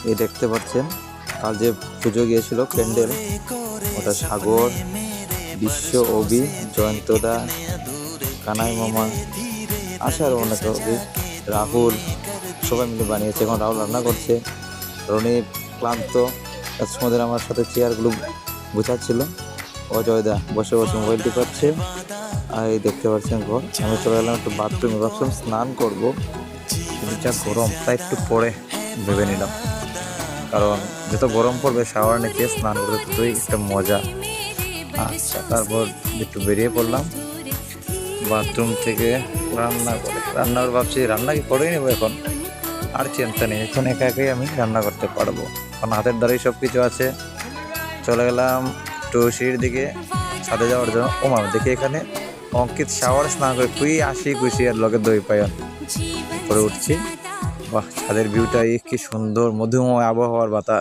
এই দেখতে পাচ্ছেন কাল যে পুজো গিয়েছিল প্যান্ডেল, ওটা সাগর, বিশ্ব, অবি, জয়ন্তদা, কানাই মামা, আছে আরও অনেক রাহুল, সবাই মিলে বানিয়েছে। এখন রাহুল রান্না করছে, রনিব ক্লান্ত, এত সময় ধরে আমার সাথে চেয়ারগুলো গুছাচ্ছিল। অজয়দা বসে বসে মোবাইল টিপাচ্ছে। আর এই দেখতে পাচ্ছেন ঘর। আমি চলে গেলাম একটু বাথরুমে, ভাবছিলাম স্নান করবো, কিন্তু যা গরম তাই একটু পরে ভেবে নিলাম, কারণ যত গরম পড়বে শাওয়ার নিচে স্নান করতে ততই একটা মজা। আচ্ছা, তারপর একটু বেরিয়ে পড়লাম বাথরুম থেকে। রান্নার ভাবছি রান্না কি করে নেবো এখন, আর চিন্তা নেই, এখন একা একাই আমি রান্না করতে পারবো, কারণ হাতের দ্বারাই সব কিছু আছে। চলে গেলাম একটু সিঁড়ির দিকে ছাদে যাওয়ার জন্য। ও মা, দেখি এখানে অঙ্কিত শাওয়ার স্নান করে খুবই খুশি আর লগে দই পায়ন করে উঠছি। বাহ, ছাদের ভিউটাই কি সুন্দর, মধুময় আবহাওয়ার বাতাস।